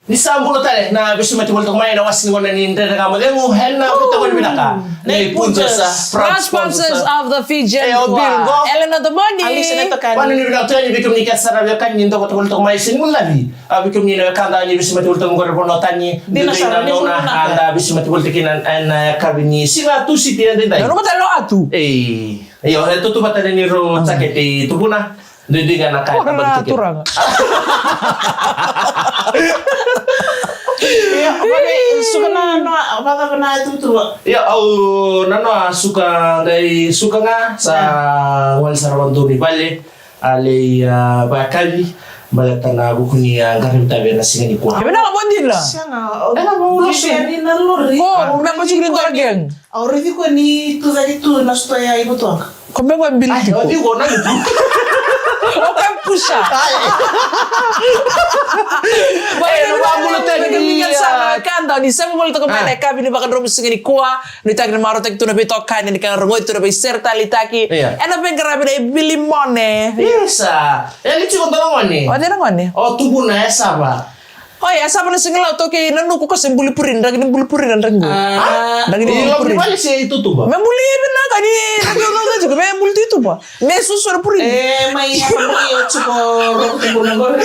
Nisambulo tale na bisu mati volto mai na wasin ngona ni ndere kama lemu henna kita ngona binaka. Nei punjasa proud sponsors of the Fijian Elena the Money. Wanu ni binaka ni bikum ni kasara kan ni ndoko volto mai singul labi. Bikum ni na kanda ni bisu mati volto ngora bono tani. Dina nona anda bisu mati volto kinan na kabini singa tu si dia dai. No matalo atu. Yo itu tu batale ni ro saketi tupuna. Dede nga nakakabagtikin. Ya, suka na apa na itu tuh. Ya, nano suka dari suka nga sa wal sarawanto ni Bale, ali bakali balata na bukuni ang karim tabi na singa ni Kuha. Iba na kabon din la. Siya nga, mo siya ni nalori. Oh, may pasigrin to again. Already ko ni tu tadi tu nastoya ibu tuang. Kung may bilhin ko. Di ko na ito. Okay, pusha. Baik, magulo tayo nagamigan sa kanda. Ni sa mo to kamay ka bini baka robus ngini kuha. Ni tag na maro tag tu na bito kan ni kan rongoy tu na serta litaki. Ana ben grabe na bilimone. Isa. Eli chiko tolongan ni. O dira ngone. O tubo na esa ba. Oh ya, sa na singlaw to kay nanu ko kasi bulipurin, dagin bulipurin ang ranggo. Dagin bulipurin. Bali siya ito tuba. May muli na kani nagano juga may multi itu ba. May susur purin. May apa mo yo chiko tubo na go.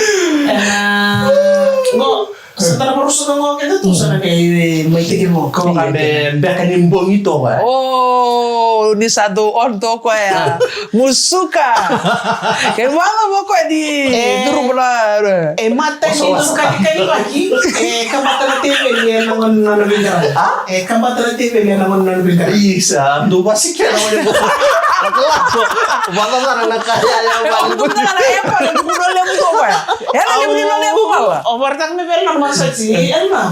Go. Setelah perusahaan ngomong kita tuh sana kayak may tigil mo. Kau kami bekanimbong itu ba. Oh, ni satu on to ko ya. Musuka. Kaya mga mo ko di duro pala. Mata ni duro kali lagi. Kamata na TV niya nangon nanabinga. Kamata na TV niya nangon nanabinga. Isa, do basikya naman yung Nakalako. Baka nga nakaya yung balik. Kung na na yan pa, nagpuno lang mo ko ya. Yan ang libre lang mo pala. Overtang na pero naman sa si Elma.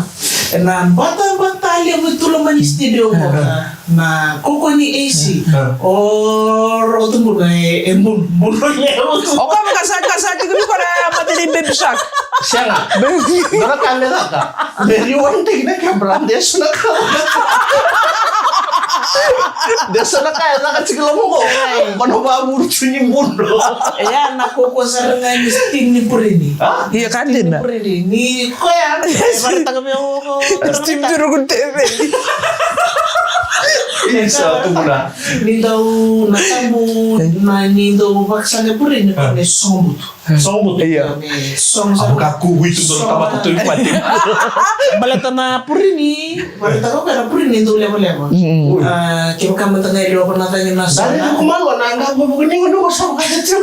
Na bata-bata yung tulungan ni studio mo na kuko ni AC. Or tumbo na mulo niya. O ka magkasakasaki ko para pati ni Baby Shark. Siya nga. Dara kamera ka. Very one thing na ka, brandes na ka. Desa na kaya nakasigla mo ko. Paano ba murutsun yung mundo? Ayan, nakukusar nga ni Sting ni Purini. Ha? Iya kan din na. Purini. Ni Kuya. Marita kami ako. Steam Turugun TV. Isa, ito muna. Ni daw natamu na ni daw baksa ni Purini. May song buto. Song mo. Iya. May song sa Ako kakuwi ito doon tama ko ito yung pati. balata na Purini. Balata ko kaya Purini daw lema-lema. Kaya kamata nga ilo ko natin yung nasa. Dahil na kumalwa na ang nagbabugan yung ano ko sa makasit siya.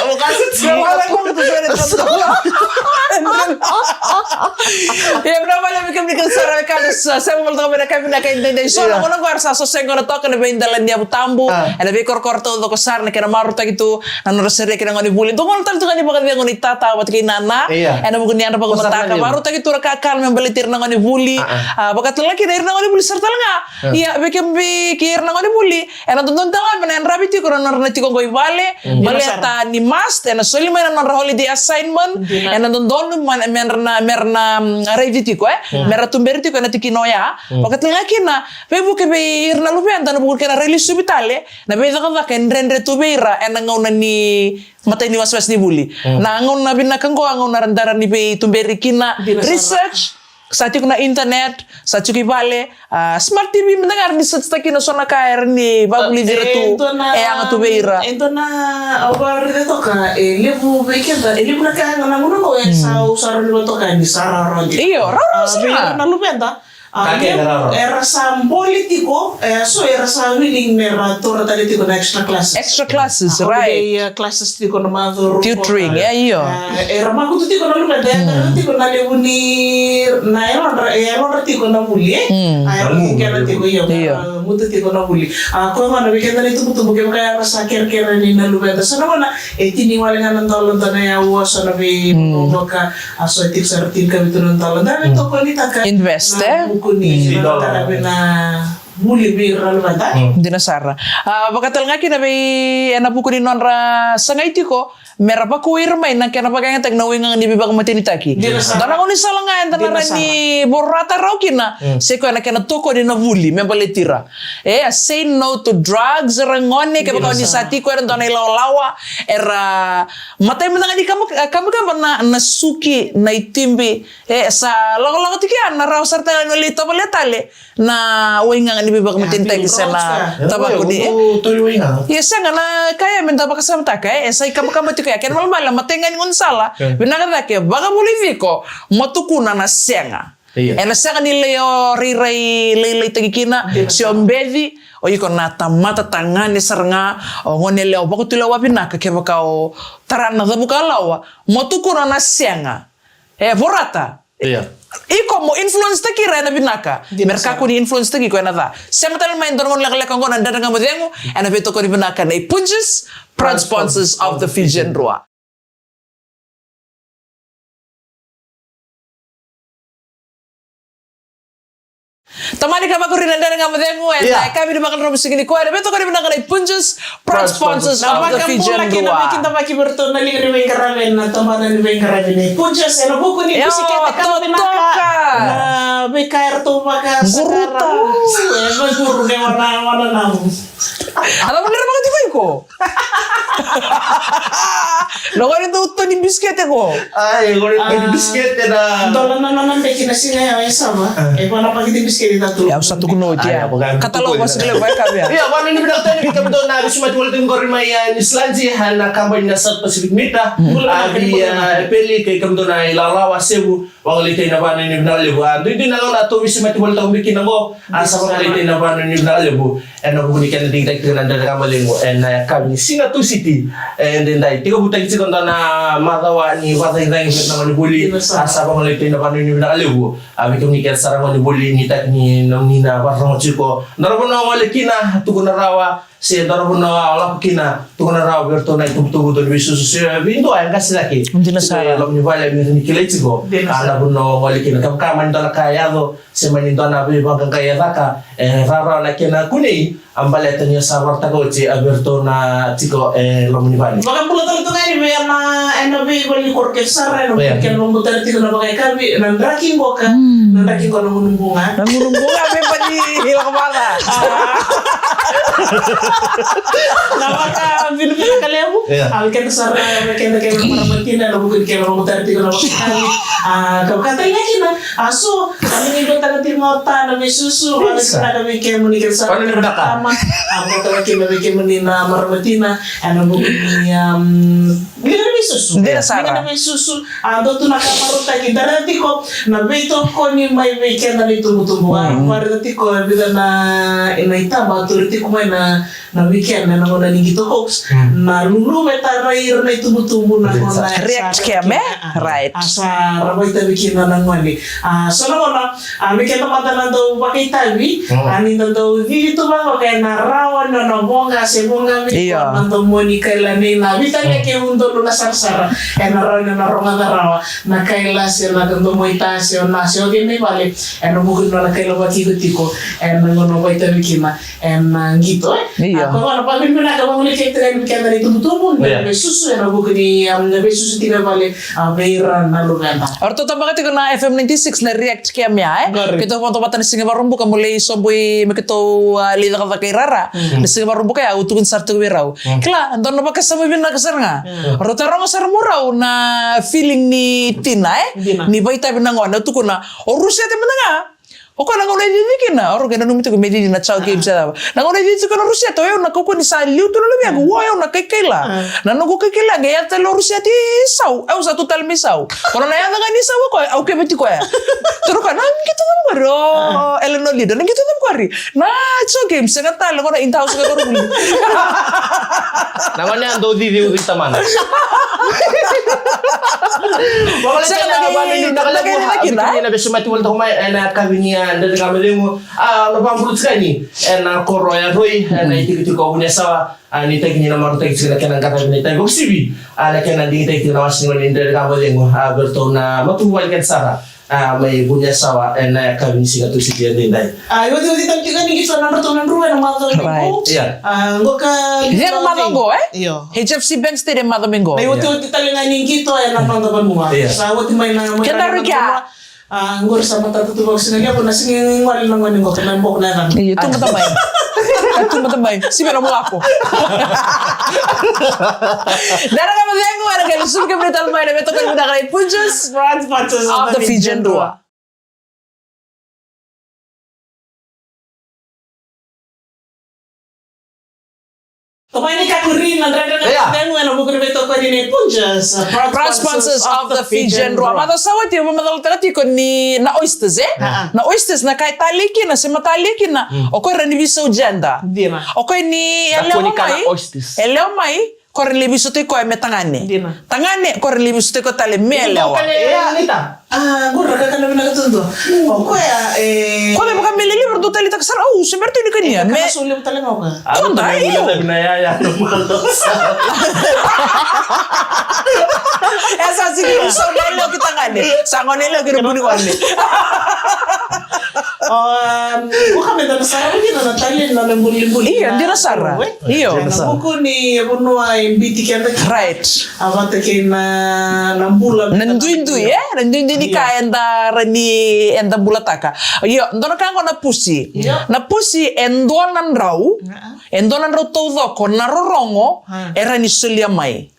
Ako kasi siya. Wala ko ito sa ito. Ya berapa lama kami kan sarang kan saya mau tahu mereka kami nak intendai so aku nak harus asosiasi dengan to kan be indalan dia tambu ada be kor to untuk kesar nak kena maru tak itu nanu resere kena ngoni bulin to ngol tu kan di bagian ngoni tata wat kay nana ada bukan ni ada bagus mataka maru tak itu rakakal membelitir ngoni buli bakat lagi dari ngoni buli serta nga iya be kembi kir ngoni buli ena tonton tangan menen rabi ti kono narna ti ko goy bale baleta ni mast ena soli mena non holiday assignment ena tonton merna reviti ko merna tumberiti ko na tikinoya bakat lagi na be buke be irna lupen tan buke na release subitale na be ka ken rendre tubeira ena ngona ni mata ni waswas ni buli na ngon na binakang ko ngon narandaran ni be tumberi kina research satu kuna internet satu kibale smart TV mendengar di satu kina sona kair ni baguli diretu ang tubeira ento na awar dito ka lebu bekenda lebu na ka ngana ngono ko sa usaro ni to ka ni sara ronje iyo raro sa na lupenda era sa politiko so era sa willing mera tora tali tiko na extra classes right classes tiko na maduro tutoring iyo era makutu tiko na lupenda era tiko na lebu ni na era tiko na buli era kera tiko iyo mutu tiko na buli ko mana bikenda ni tubu tubu kaya sa kera ni na lupenda so na tini wala nga ng talon na ya so na bi ka aso tik sa tin ka bito ng talon dahil to ko ni taka invest kuni talaga na muli bira lumanda. Hindi na Sara. Bakatal nga kinabay napuko ni Nonra sa ngaiti ko, mera pa ko irmay nang kaya napagayang tagnawin nga nibibag matinitaki. Dana ko ni salangayan tanara ni borrata raw kina. Seko na kaya natuko ni navuli, may balitira. Say no to drugs, rangone, kaya baka ni sati ko eran doon lawa, era matay mo na nga ni kamu ka na nasuki, na itimbi, sa lang tikian, na raw sarta na lito paletale, na uwi nga nibibag matintay sa na tabako ni. Yes, nga na kaya minta pa kasama ta kaya sa ikamu kaya kaya malmala matengan ngun sala binagada ke baga boliviko matukuna na senga ena senga ni leo rirai lele tagikina si ombedi o iko na tamata tangani saranga o ngone leo bako tulawa binaka ke bakao tarana da bukalawa matukuna na senga borata iko mo influence taki rena binaka merka ko ni influence taki ko na da semetal main don ngon lek ngon anda nga modengo ena beto ko ni binaka na punches proud sponsors of the Fijian Roa. Tamani ka ba ko rin nandang nga madengo kami di bakal robos segini ko beto ko ni binaka na punches proud sponsors of the Fijian Roa. Kita baki berto na liri may karamen na tamanan may karamen ni punches eno buko ni bisiketa ka binaka na may kair to maka guruta guru ke mana namu. Alam mo na mga ko. Logo rin ito ni bisket ko. Ay, ko rin bisket na. Dolan na bekin na siya ay sama. Paano pag hindi bisket ito? Ya usah tuh kuno dia. Katalog mas gila baik kami ya. Iya, mana ni bilang tadi kami doon na bisma tuwal ting korin may Islandia na kampanya na South Pacific Mita. Abi peli kay kami doon na ilalawa Cebu. Wang litay na ba ni binalibo. Doon din na lang ato bisma tuwal tong bikin ako. Asa ko litay na ba ni binalibo. Ano ko ni kan ding tak nan dari kamaling mo and kami Singatu City and then dai tiga butang sikon na matawa ni watay dai na manibuli asa ko litay na ba ni binalibo. Abi ko ni kan sarang manibuli ni tak ni na parang chiko narabo na walikina tuko na rawa si narabo na wala kina tuko na rawa berto na tubutubo to bisu si bindo ay kasi laki hindi na sara lo ni vale ni kiletigo ala buno walikina kam kaman dala kaya do si manindo na bi bang kaya taka rara na kina kuni ambaleta ni sabar tagochi aberto na tiko lo ni vale baka pula to ngani be na enobi bali korke sara no ken mo mutar tiko na bagay kabi nan raking boka nan raking ko nung bunga be pa ni hilang kepala. Napaka binubila kalian mo. Kan sara kan para matina na bukod kay mga mutar tiko na bagay. Kapatay nga kina. Aso kami ni dota na timota na may susu alas na kami kay mo ni sara. Paano ni baka? Ako tawa kay mo ni na marmatina ano bukod ni Bili na susu. Hindi na sara. Bili na susu. Doon nakaparuta kita nanti ko na beto ko ni may weekend na tumutumuan. Nanti ko bila na inaita ba turiti ko may na weekend na nangona ni gito hoax na lulu meta rair na tumutubo na ko na react keme right asa rabay tabi kina nangwali so na weekend na mata daw bakay tabi ani daw dito ba ko kay narawan na bonga se bonga mi ko nanto moni kailani na bitanya ke mundo na sarsara narawan na ronga narawa na kaila se na daw mo itaas na se ogin ni bale bukod na kaila tiko nangono bay tabi kina gitu ako ano pa min na ka muli kay tren kay na tumutubo na susu na bukod ni susu tina bale beira na luganda orto tambah ketika na FM 96 na react kaya miya kita mo tobatan singa barumbu ka mulai somboy makito lida ka kay rara singa barumbu kaya utukun sartu wirau kla andon na bakasama bin na kasar nga orto rong sar murau na feeling ni Tina ni baita bin na ngona utukun na orusya te menanga Oko na ngona didikin na oro gana numito ko medidi na chao game sa na ngona didikin ko na Rusia to yo na ko ni sa liu to lo biago wa yo na kekela na no ko kekela ga ya lo Rusia ti sau au sa total misau kono na ya nga ni sau ko au ke beti ko ya turu kana gitu na maro eleno lido na gitu na kwari na chao game sa ngata lo na in house ka ko buli na ngona ando di kita mana wala na ba ni nakalago na beso matuwal to may na kabinya dari kami mo napamulot ka ni na koro ya roy na itikiti ko unya sawa ni tagi na maru tagi sila kanang kata ni tayo sibi na kanang di tagi na wasin ni dari kami mo berto na matuwal kan sara may bunya sawa na kami singa tu si dia dindai. Iwati tanti kan ni kisah nomor tunan ruwa na mga Right. Iya. Ngo ka Yang Madongo Iyo. HFC Bank Stadium Madomingo. Na iwati talingan ni kito ay nang taban mo. Iya. Sa iwati may na may. Kita rika. Ngor sama tatutubag sinaga po na singing wali nang wani ngo kanang bok na kan. Iya, itu matamay. Itu matamay. Si pero mo ako. Dara ka magyango ana kay sul ka brital may na beto kan muna kay Punches Sponsors of the Fijian Dua. Kamay ni kakurin na dara Iya. na na mo beto ko ni Punjas. Proud sponsors of the Fijian Dua. Mata sawat yung mamadal talati ko ni na oysters Na oysters na kay taliki na si mataliki na. O ko rin ni biso agenda. Di na. O ko ni Dako eleo ni kana mai. oysters. Eleo mai ko rin libiso to ko me tangane. Di na. Tangane ko rin libiso to ko tale melewa. Nita. Ngor ka kana na katundo. O ko ya Ko me baka melili berdo tali tak sar au semerto ni kanya. Me sulim tala mo ka. Kung tayo. Binayaya ng malos. esa sige so nelo kita ngane. Sango nelo kira buni wane. Ko kami na sa akin na talin na lembul-lembul. Iya, di nasara. Iyo. Na buku ni buno ay biti kan Right. Abata kay na lambula. Nanduindu ya, nanduindu ni ka enda bulataka. Yo, ndona kango na pusi. Iya. Na pusi endonan rau. Endonan rau todo ko na rorongo era ni sulia mai.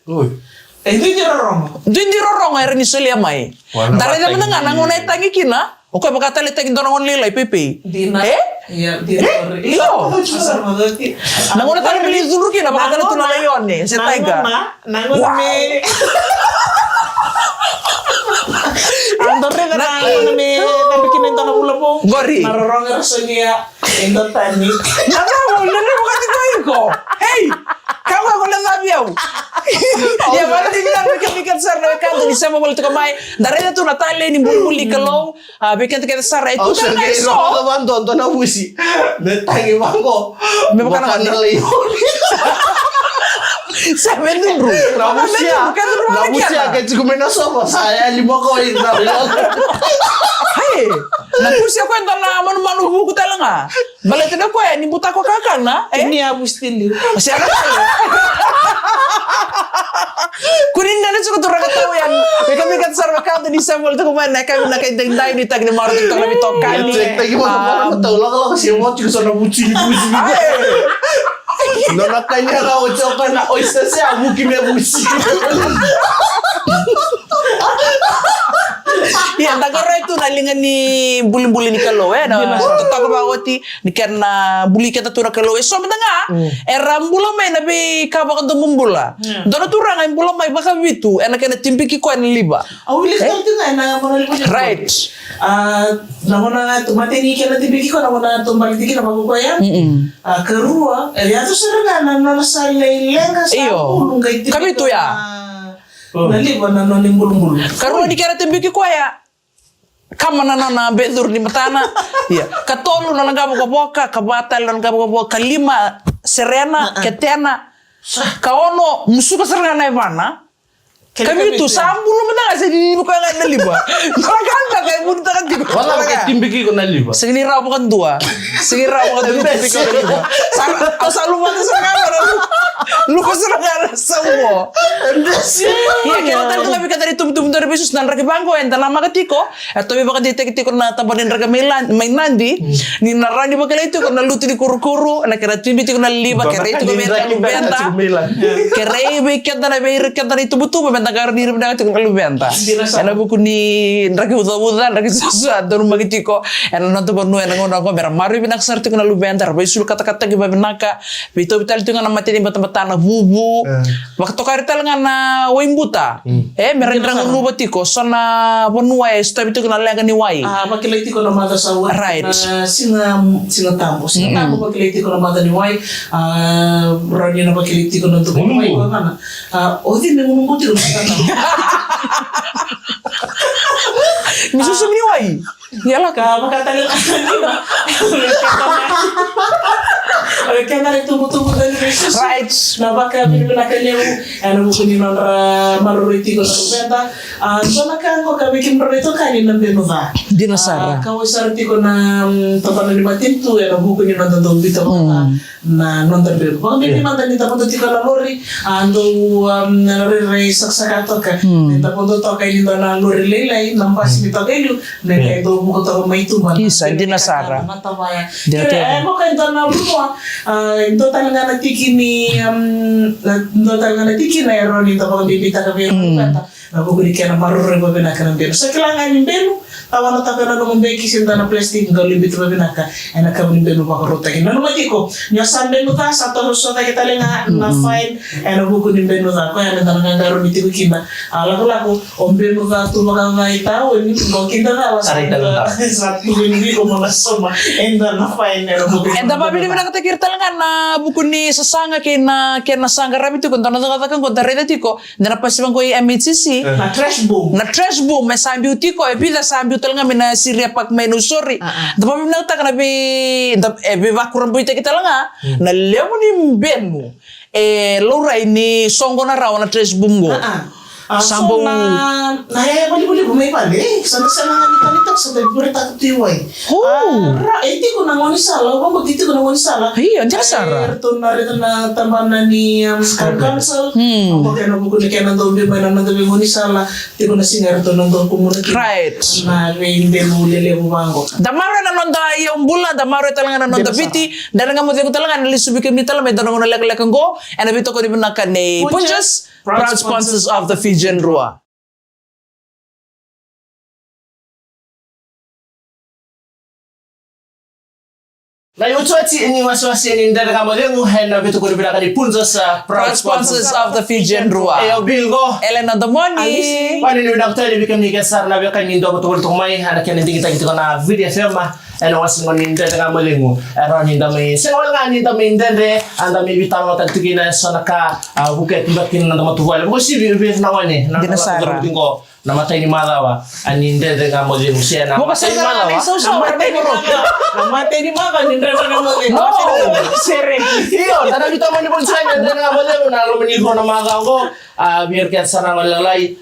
Itu jorong. Duindi rorongo era ni sulia mai. Wala Dari batay da menanga ngona tangi kina. O ko baka tali tangi ndona ngon lilai pepe. Dina. Eh? Iya, dina. Iyo. Asar magati. Nangona tali beli zuru kina baka tali tunalayon ni si Taiga. Nangon Wow. me. Andorre na nangon me nabikin ito na ulo po. Gori. Narorong rasanya endo tani. Naka mo lele mo kasi ko. Hey, kamu ako lang sabiyaw. Ya wala di bilang bikin sar na kanto di sama balik kamay. Dari na tu natale ni bulbuli kalau bikin kita sar itu Oh, kan Sergei iso. Roman tonton na busi. Netangi bangko. May baka naman leon. Sa menun bro. Rabusia. Rabusia kay cigumen na sopa. Saya 5 ko rin na. Hey, napusi ako yung tala manu buku talanga. Balik na ko ni buta ko kakang na. Ini abus tilu. Masih ada kali. Kunin na nito ko to rakataw yan. Kami kat sar kanto di sa mall to kumain na kami na kay dingday ni tag ni maro to kami to kani. Cek tagi mo mo taula kalau kasi mo chiko sa nabuchi ni busi. Nona kanya ka ochoka na oyster siya buki me busi. Iya, tagara itu nalingan ni bulin-bulin ni kalau na tatago ba wati ni karena buli kita tu na kalau so mendenga era mbula mai na be ka ba kan mumbula dona tu ranga mbula mai baka bitu ena kena timpiki ko en liba Awili ka ito nga na mga libo. right Namona nga tumate ni kaya tibiki ko namona tumbalik di na magugoyan. Kerua, ya tu serang na nasa lenga sa Iyo. pulong kay Kami tu ya. Naliba na nimbulong-bulong. karena di kara timpiki ko ya kama na bedur ni matana iya katolu na langabo ko boka kabatal na langabo ko boka kalima serena ketena kaono musuka serena na ivana kami itu sambulu menang sa di buka nga naliba nakakanta kay bunta kan di Wala kay timbiki ko na liba. sige raw bukan dua sige raw bukan dua timpiki ko naliba sa lupa sa kamera lupa sa kamera semua iya kaya tayo kami kata di tum-tum dari besus nan ragi bangko enta nama ketiko atau baka detek-tiko na tabanin raga mainandi ni narani bakala itu na luti di kuru-kuru na kira timbiti ko na liba kira itu ko benta lubenta kira ibe kenta na beir kenta itu butuh benta kar diri benda itu ko lubenta ena buku ni ragi udah ragi sesuatu dan rumah ketiko ena nanti bonu ena ngono ko ber maru binak sarti ko na lubenta rabai sul kata-kata giba benaka bito bital itu ngana mati di bata-bata na bubu waktu karital ngana wimbuta merendang nuba tiko sona bonua sta bitu kana lenga ni wai Pakiliti ko na mata sa wala. Right. Singa tambo. Singa tambo pakiliti ko na mata ni Wai. Rani na pakiliti ko na tukong Wai ko kana. O di may mumumuti ko sa tambo. Misusun ni wai. Yalah ka. Makatagal kaya tumutubog na Jesus. Right. Napaka pinipinakanyaw ano mo kunin ng maruriti ko na rubenta. So nakaangko kami kimrorito kanin ng benuva. Dinasara. Kawai sarati ko na tapanan ni Matinto ano mo kunin ng dondong bito ko na nonton benu. Baka may mandan ni tapunto ti kalamori ando nare saksakato ka. Tapunto to kay nito na lori lelay nampas ni Tagailo na kay do mo ko to may tuman. Isa dinasara. Matawaya. Kaya ako kay do na lumo ito talaga nagtiki ni ito talaga nagtiki na eron ito pag bibita kami yung kata nabuguli ka na marurong ba binaka ng beno sa kailangan yung beno tawa na taka na naman beki sinta na plastic ng libit ba binaka ay nakawin yung beno pakarutagin na naman ko niya saan beno ta sa to so tayo talaga na fine ay nabuguli yung beno ta kaya na talaga garo ni tiko kina lako om beno ta tumagang na itaw ini kung kita na sa hindi ko mga soma and na fine na nabuguli Enda pabili mo na katakir talaga na buku ni sasanga kina sanga rabi tu konta na katakan konta reda tiko na napasibang ko yung MHCC na trash boom may sambiu tiko e pila sambiu talaga mina siria pak menu sorry da pabili na katakan na bi bakuran buita kita langa na lemo ni benu lora ini songo na raw na trash boom go Sambung naya bali bumay pali sana nga nitalitak sa dagburita tiway iti ko nangoni sala ko dito ko nangoni sala iya anjir sara erto na rito na tambanan ni council ako kaya nabukuli kaya nang doon may nang nang ngoni sala ti ko na singer to nang doon community right na hindi mo lele mo bango damaro na nonda yung bula damaro talaga na nonda biti dala nga mo ko talaga nalisubikin ni talaga may dala nga nalaglakan go and abito ko di na kanay punches proud sponsors of the Fijian Rua. Na yung tuwati ini wasiwasi ini dari kamu dia nguhen na bitu kuri bilang kali punzas proud sponsors of the Fijian Rua. Ayo bilgo. Elena Domoni. Pani ni bilang tuwati bikin ni kesar na bikin ni do betul betul mai anak yang nanti kita na video film ano was ngonin dari kamu lengu. Eron ni dami. Sengol nga ni dami ndende anda mi bitang mo tagtugi na so naka buket bakin na matuwal. Ko si bi na wani na ko namatay ni Malawa aninde de nga mo din siya na namatay ni Malawa namatay ni Malawa nindre na mo din no sere iyo dana kita mo ni bulsa ninde nga mo din na lumini ko na mga ko biar kaya sana ngalalay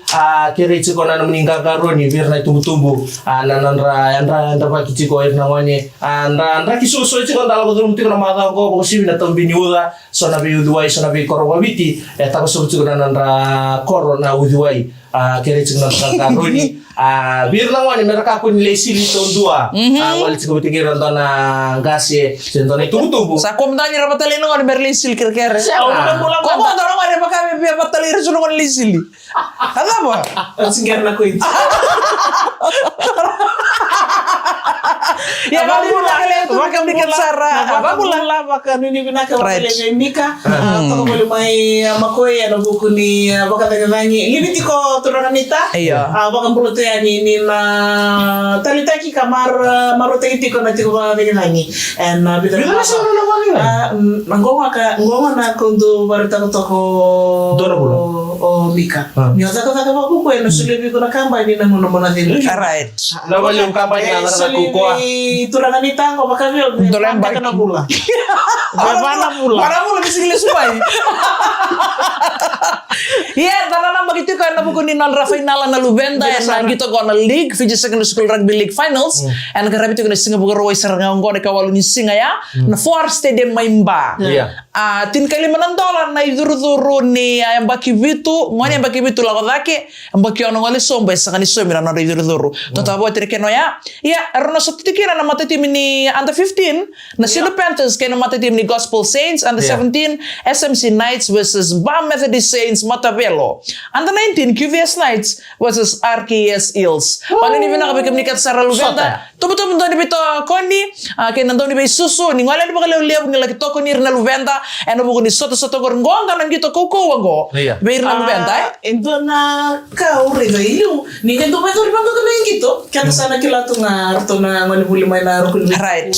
kirichi ko na meninggal karuni biar na tumbuh-tumbuh nanandra pa kichi ko na wani andra kisuso ichi ko dalago tumti ko na mga ko ko si na tambini ula so na bi uduai so na bi korowabiti ta ko so ko na nandra korona uduai kiri cuma nonton karuni biar lawan mereka pun lesi di tahun 2 wali cukup tinggi nonton gasye nonton itu tubuh sa komentanya rapat tali nonton berlisil kira-kira kok nonton ada pakai biar patali resul nonton lisil apa singkir nak kuit ya kali itu makam dikit Sarah apa bulan lah makan ini binaka boleh nikah atau boleh mai makoy ano buku ni baka tagangi libiti ko turangan nita baka puluto yan ini na talitaki kamar marutay tiko na tiko ba tagangi and bidar ngonga na kundo barita ko ko o mika nyoza ko taka ko ko no sulibi ko na kampanya na mo na din right lawan yung kampanya na nakukuha turangan nita ko baka dolan balik na pula mana pula bisa dilisumai iya tanah begitu kan na buku ni non final na lubenda and gitu ko na league Fiji Secondary School Rugby League Finals and karena itu kena Singapore Roy sarang ngong de kawalu ni singa ya na Four Stadium Maimba tin kali $1 na iduru ni yang baki vitu ngone yang baki vitu la kodake baki ono ngale somba sakani somira na iduru totabo tirke no ya erno sotikira na mata tim ni under 15 na Sino Panthers kena mata tim ni Gospel Saints under 17 SMC Knights versus Bam Methodist Saints Matavelo under 19 QVS Knights versus RKS Eels paano ni bina kapag komunikat sa Ralubenda Tubuh-tubuh ndo bito koni ke nando ni susu ni ngale ni bakale ulia ni laki toko ni rna luventa eno buku ni soto gor ngonga nang gitu koko wango. Be rna luventa Ento na kau rega ilu. Ni kan tu betul bang tu neng gitu. Kata sana kila tu ngar tu na ngani buli main na rukun Right.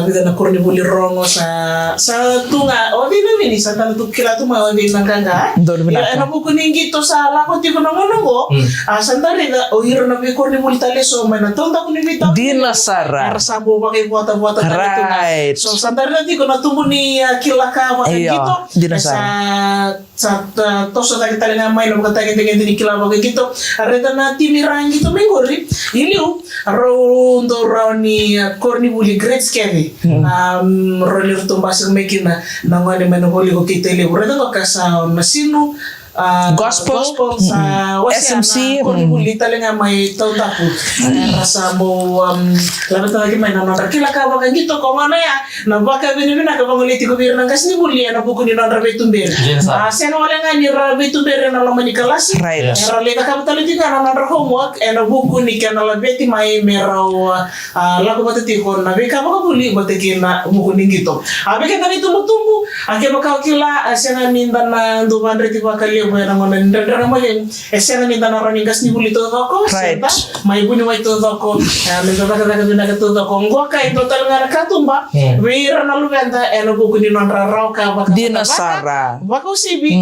Bisa na kurni buli rongo sa tu nga. O di na mini sa tan tu kila tu ma di nangkanga. Ya eno buku neng gitu sa lako ti ko nongo. Santari ga o hiro na be kurni buli tale so main na tonta ko ni bitaw. Dina Sara. Rasabo pakai buata-buata tadi tu nga. Right. So santari nanti ko natumbu ni kila ka wa gitu. Dina Sa toso tadi tali nga main bukan tadi dengan kila wa gitu. Areta na timirang gitu mengori. Iliu ro ndo rauni korni buli great scary. Roni tumbas mekina na ngani meno holi ko kitele. Areta ko kasa masinu Gospel sa SMC korni buli tali nga may tautapu. Rasa mo labat lagi main na kila ka wa gitu ko mana ya. Na baka binibina ka banguliti ko bir nang kasni buli na buku ni nondra betumber. Seno wala nga ni betumber na lamani kelas. Right. Era leka kapitali juga na nondra homework ena buku ni kana labeti mai merau lagu batati ko na beka baka buli bataki na buku ni gitu. Abe kan itu tumbu ake baka kila sena minda na ndo bandre ti bakali mo na ngona ndra mo yen sena minda na rani gas ni buli to ko seta mai buni mai to ko minda baka bina to ko ngoka ito talanga katumba wira na luganda ena buku ni nondra raw ka baka Dina Sara. Baka usibi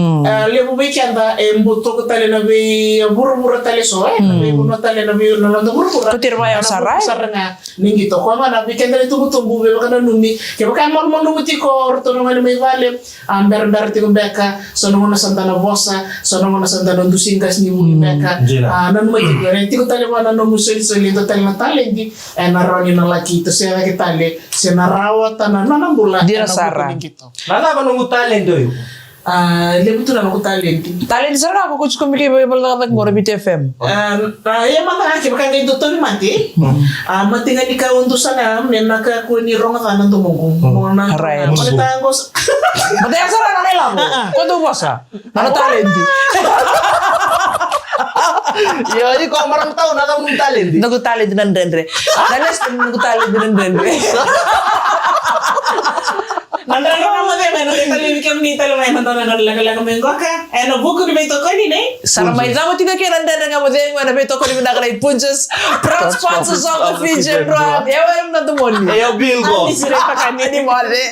lebu bekanda mbuto ko tale na be buru-buru tale so be buno tale na be na buru-buru Kutir maya Sara. Saranga ningi to ko mana bekanda itu tumbu be kana numi ke baka mal nuti ko orto no ngani mai vale ber ti ko beka sono ngona santana bossa sono ngona santana dusingas ni muli beka nan mai ti ko tale wana no museli soli to tale na tale di na roni na laki to se na tale se na rawata na nambula Dina Sara. Nana ko nung talent doy. Lebu tu na ko talent. Talent Sara ako kuch kumiki ba balak ngoro BTFM. Ya mata ke baka ngai doktor mati. Mati nga di ka undu sana men naka ko ni ronga kanan tumungkung. Mona. Right. Mona tangos. Mata yang Sara na nila mo. Kondo bosa. Ano talent? Yo, ini kok orang tahu naka nung talent. Nagu talent nan dendre. Dalas nagu talent nan dendre. Nandra na mo de men de tali kam ni tali men nandra na laga mengo ka. Eno buku ni beto ko ni ne. Sara may zamo tiga kira nandra nga mo de ngwana beto ko ni nakara punches. Proud sponsors of the Fiji Rock. Ewa yung natumoni. Yo, Bilgo. Ani sire pa kanya ni mo de.